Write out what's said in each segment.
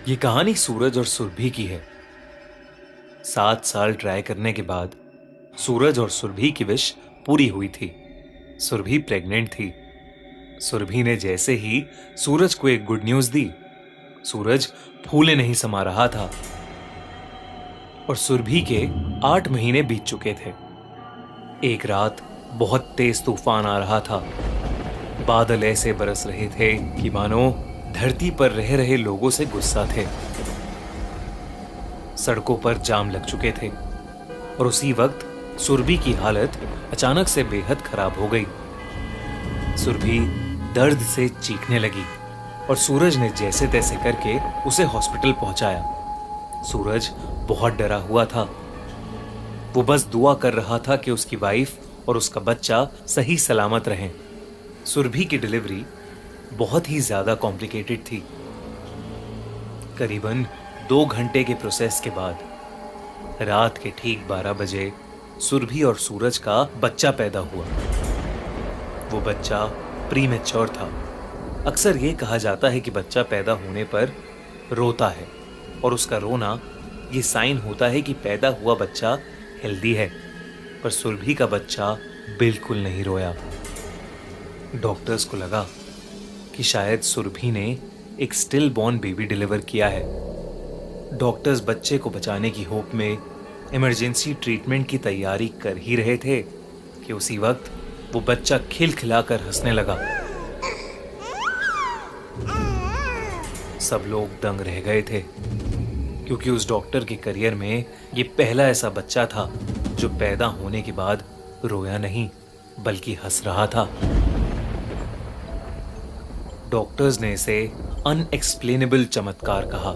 ये कहानी सूरज और सुरभि की है। 7 साल ट्राई करने के बाद सूरज और सुरभि की विश पूरी हुई थी। सुरभि प्रेग्नेंट थी। सुरभि ने जैसे ही सूरज को एक गुड न्यूज दी, सूरज फूले नहीं समा रहा था और सुरभि के 8 महीने बीत चुके थे। एक रात बहुत तेज तूफान आ रहा था। बादल ऐसे बरस रहे थे कि मानो धरती पर रह रहे लोगों से गुस्सा थे। सड़कों पर जाम लग चुके थे और उसी वक्त सुरभि की हालत अचानक से बेहद खराब हो गई। सुरभि दर्द से चीखने लगी और सूरज ने जैसे तैसे करके उसे हॉस्पिटल पहुंचाया। सूरज बहुत डरा हुआ था। वो बस दुआ कर रहा था कि उसकी वाइफ और उसका बच्चा सही सलामत रहें। सुरभि की डिलीवरी बहुत ही ज्यादा कॉम्प्लिकेटेड थी। करीबन 2 घंटे के प्रोसेस के बाद रात के ठीक 12 बजे सुरभि और सूरज का बच्चा पैदा हुआ। वो बच्चा प्रीमेच्योर था। अक्सर ये कहा जाता है कि बच्चा पैदा होने पर रोता है और उसका रोना ये साइन होता है कि पैदा हुआ बच्चा हेल्दी है, पर सुरभि का बच्चा बिल्कुल नहीं रोया। डॉक्टर्स को लगा कि शायद सुरभि ने एक स्टिल बॉर्न बेबी डिलीवर किया है। डॉक्टर्स बच्चे को बचाने की होप में इमरजेंसी ट्रीटमेंट की तैयारी कर ही रहे थे कि उसी वक्त वो बच्चा खिलखिलाकर हंसने लगा। सब लोग दंग रह गए थे क्योंकि उस डॉक्टर के करियर में ये पहला ऐसा बच्चा था जो पैदा होने के बाद रोया नहीं बल्कि हंस रहा था। डॉक्टर्स ने इसे अनएक्सप्लेनेबल चमत्कार कहा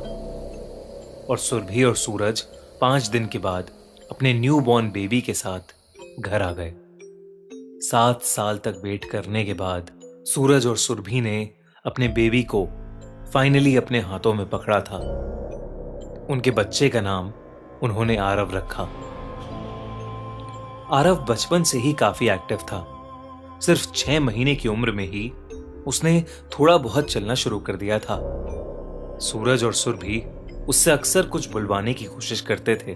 और सुरभि और सूरज 5 दिन के बाद अपने न्यू बॉर्न बेबी के साथ घर आ गए। 7 साल तक वेट करने के बाद सूरज और सुरभि ने अपने बेबी को फाइनली अपने हाथों में पकड़ा था। उनके बच्चे का नाम उन्होंने आरव रखा। आरव बचपन से ही काफी एक्टिव था। सिर्फ 6 महीने की उम्र में ही उसने थोड़ा बहुत चलना शुरू कर दिया था। सूरज और सुरभि उससे अक्सर कुछ बुलवाने की कोशिश करते थे,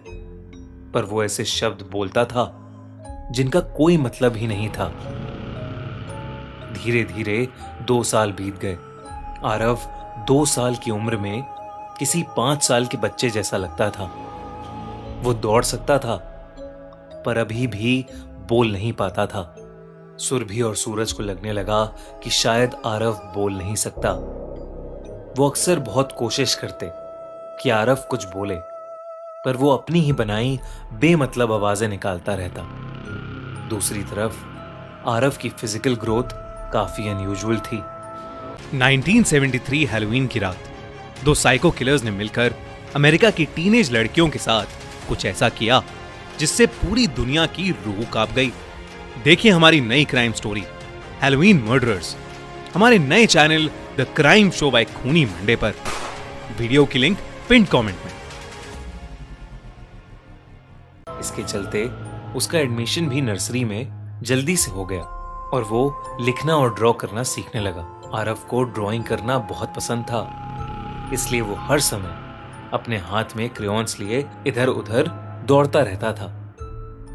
पर वो ऐसे शब्द बोलता था जिनका कोई मतलब ही नहीं था। धीरे धीरे 2 साल बीत गए। आरव 2 साल की उम्र में किसी 5 साल के बच्चे जैसा लगता था। वो दौड़ सकता था, पर अभी भी बोल नहीं पाता था। सुरभि और सूरज को लगने लगा कि शायद आरव बोल नहीं सकता। वो अक्सर बहुत कोशिश करते कि आरव कुछ बोले, पर वो अपनी ही बनाई बेमतलब आवाजें निकालता रहता। दूसरी तरफ आरव की फिजिकल ग्रोथ काफी अनयूजुअल थी। 1973 हैलोवीन की रात 2 साइको किलर्स ने मिलकर अमेरिका की टीनेज लड़कियों के साथ कुछ ऐसा किया जिससे पूरी दुनिया की रूह कांप गई। देखिए हमारी नई क्राइम स्टोरी हैलोवीन मर्डरर्स हमारे नए channel the crime show by खूनी मंडे पर। वीडियो की लिंक पिन कमेंट में। इसके चलते उसका एडमिशन भी नर्सरी में जल्दी से हो गया और वो लिखना और ड्रॉ करना सीखने लगा। आरव को ड्राइंग करना बहुत पसंद था, इसलिए वो हर समय अपने हाथ में क्रेयॉन्स लिए इधर उधर दौड़ता रहता था।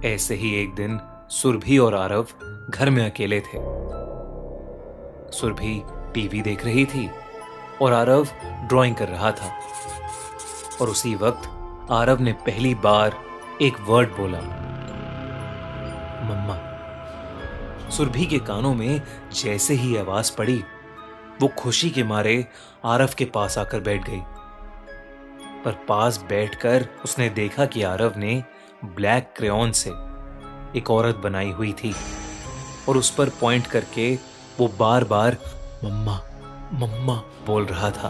ऐसे ही एक दिन सुरभि और आरव घर में अकेले थे। सुरभि टीवी देख रही थी और आरव ड्राइंग कर रहा था और उसी वक्त आरव ने पहली बार एक वर्ड बोला, मम्मा। सुरभि के कानों में जैसे ही आवाज पड़ी, वो खुशी के मारे आरव के पास आकर बैठ गई। पर पास बैठकर उसने देखा कि आरव ने ब्लैक क्रेयॉन से एक औरत बनाई हुई थी और उस पर पॉइंट करके वो बार बार मम्मा मम्मा बोल रहा था।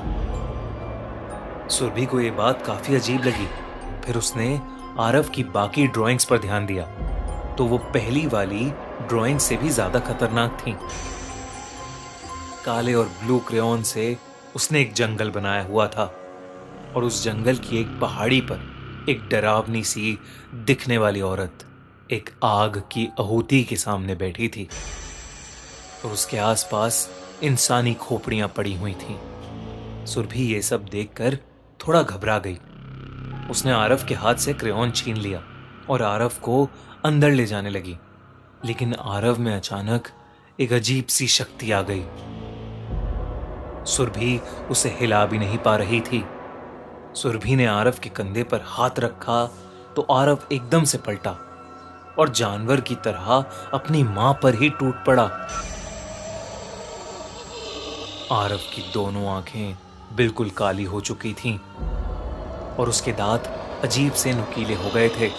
सुरभि को यह बात काफी अजीब लगी। फिर उसने आरव की बाकी ड्राइंग्स पर ध्यान दिया तो वो पहली वाली ड्राइंग से भी ज्यादा खतरनाक थी। काले और ब्लू क्रेयॉन से उसने एक जंगल बनाया हुआ था और उस जंगल की एक पहाड़ी पर एक डरावनी सी दिखने वाली औरत एक आग की आहुति के सामने बैठी थी और उसके आसपास इंसानी खोपड़ियां पड़ी हुई थीं। सुरभि ये सब देखकर थोड़ा घबरा गई। उसने आरव के हाथ से क्रेयॉन छीन लिया और आरव को अंदर ले जाने लगी। लेकिन आरव में अचानक एक अजीब सी शक्ति आ गई। सुरभि उसे हिला भी नहीं पा रही थी। सुरभि ने आरव के कंधे पर हाथ रखा तो आरव एकदम से पलटा और जानवर की तरह अपनी मां पर ही टूट पड़ा। आरव की दोनों आंखें बिल्कुल काली हो चुकी थीं और उसके दांत अजीब से नुकीले हो गए थे।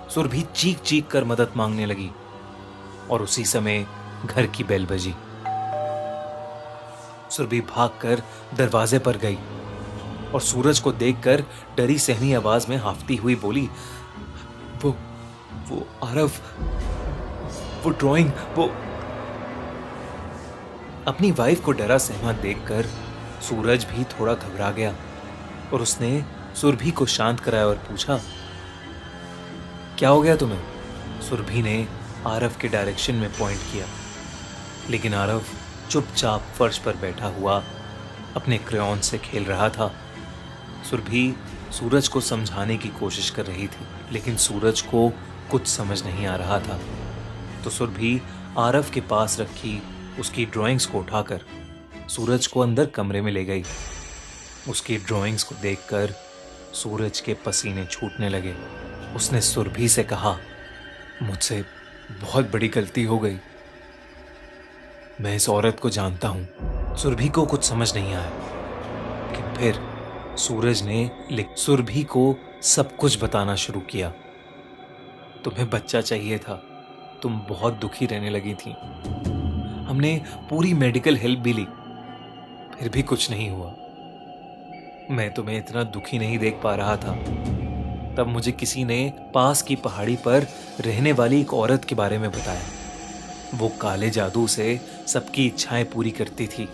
सुरभि चीख चीख कर मदद मांगने लगी और उसी समय घर की बेल बजी। सुरभि भागकर दरवाजे पर गई और सूरज को देखकर डरी सहमी आवाज में हाफती हुई बोली, वो आरव, वो ड्राइंग, वो। अपनी वाइफ को डरा सहमा देखकर सूरज भी थोड़ा घबरा गया और उसने सुरभि को शांत कराया और पूछा, क्या हो गया तुम्हें? सुरभि ने आरव के डायरेक्शन में पॉइंट किया, लेकिन आरव चुपचाप फर्श पर बैठा हुआ अपने क्रेयॉन से खेल रहा था। सुरभि सूरज को समझाने की कोशिश कर रही थी, लेकिन सूरज को कुछ समझ नहीं आ रहा था। तो सुरभि आरव के पास रखी उसकी ड्राइंग्स को उठाकर सूरज को अंदर कमरे में ले गई। उसकी ड्राइंग्स को देखकर सूरज के पसीने छूटने लगे। उसने सुरभि से कहा, मुझसे बहुत बड़ी गलती हो गई। मैं इस औरत को जानता हूं। सुरभि को कुछ समझ नहीं आया, लेकिन फिर सूरज ने सुरभि को सब कुछ बताना शुरू किया। तुम्हें बच्चा चाहिए था, तुम बहुत दुखी रहने लगी थी। हमने पूरी मेडिकल हेल्प भी ली, फिर भी कुछ नहीं हुआ। मैं तुम्हें इतना दुखी नहीं देख पा रहा था। तब मुझे किसी ने पास की पहाड़ी पर रहने वाली एक औरत के बारे में बताया। वो काले जादू से सबकी इच्छाएं पूरी करती थी।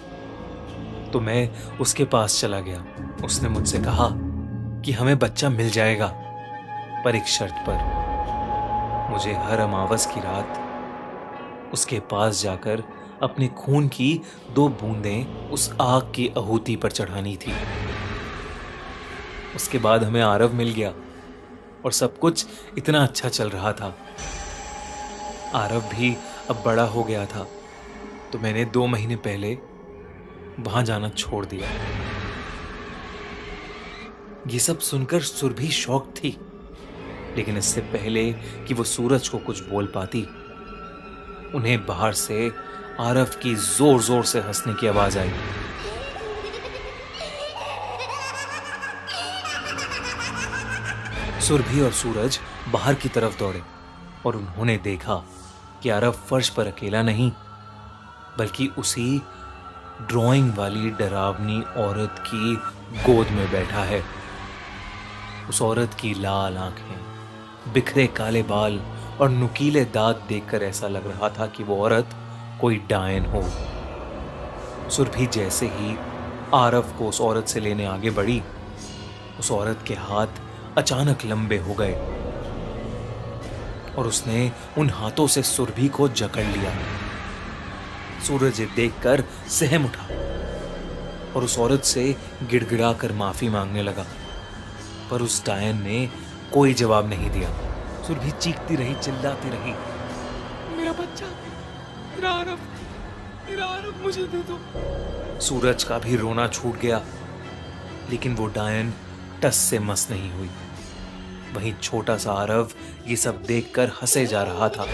तो मैं उसके पास चला गया। उसने मुझसे कहा कि हमें बच्चा मिल जाएगा, पर एक शर्त पर। मुझे हर अमावस की रात उसके पास जाकर अपने खून की 2 बूंदें उस आग की आहुति पर चढ़ानी थी। उसके बाद हमें आरव मिल गया और सब कुछ इतना अच्छा चल रहा था। आरव भी अब बड़ा हो गया था, तो मैंने 2 महीने पहले वहां जाना छोड़ दिया। ये सब सुनकर सुरभि शॉक थी, लेकिन इससे पहले कि वो सूरज को कुछ बोल पाती, उन्हें बाहर से आरव की जोर जोर से हंसने की आवाज आई। सुरभि और सूरज बाहर की तरफ दौड़े और उन्होंने देखा कि आरव फर्श पर अकेला नहीं, बल्कि उसी ड्राइंग वाली डरावनी औरत की गोद में बैठा है। उस औरत की लाल आंखें, बिखरे काले बाल और नुकीले दांत देखकर ऐसा लग रहा था कि वो औरत कोई डायन हो। सुरभि जैसे ही आरव को उस औरत से लेने आगे बढ़ी, उस औरत के हाथ अचानक लंबे हो गए और उसने उन हाथों से सुरभि को जकड़ लिया। सूरज देखकर सहम उठा और उस औरत से गिड़गिड़ाकर माफी मांगने लगा, पर उस डायन ने कोई जवाब नहीं दिया। सुरभि चीखती रही, चिल्लाती रही, मेरा बच्चा, मेरा आरव मुझे दे दो। सूरज का भी रोना छूट गया, लेकिन वो डायन टस से मस नहीं हुई। वहीं छोटा सा आरव ये सब देखकर हंसे जा रहा था।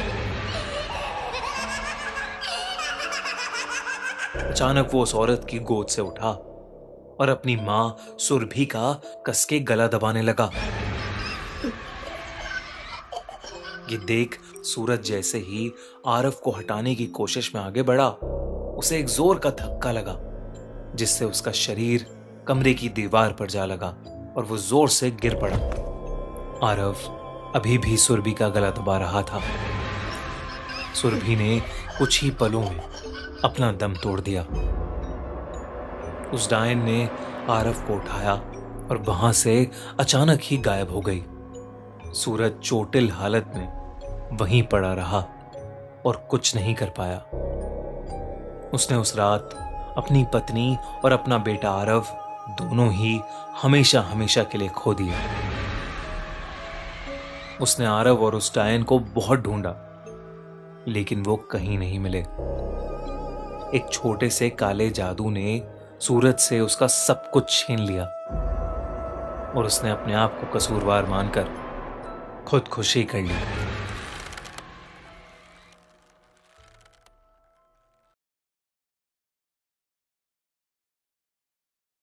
अचानक वो उस औरत की गोद से उठा और अपनी मां सुरभि का कसके गला दबाने लगा। ये देख सूरज जैसे ही आरव को हटाने की कोशिश में आगे बढ़ा, उसे एक जोर का धक्का लगा, जिससे उसका शरीर कमरे की दीवार पर जा लगा और वो जोर से गिर पड़ा। आरव अभी भी सुरभि का गला दबा रहा था। सुरभि ने कुछ ही पलों में अपना दम तोड़ दिया। उस डायन ने आरव को उठाया और वहां से अचानक ही गायब हो गई। सूरज चोटिल हालत में वहीं पड़ा रहा और कुछ नहीं कर पाया। उसने उस रात अपनी पत्नी और अपना बेटा आरव दोनों ही हमेशा हमेशा के लिए खो दिए। उसने आरव और उस डायन को बहुत ढूंढा, लेकिन वो कहीं नहीं मिले। एक छोटे से काले जादू ने सूरज से उसका सब कुछ छीन लिया और उसने अपने आप को कसूरवार मानकर खुदकुशी कर ली।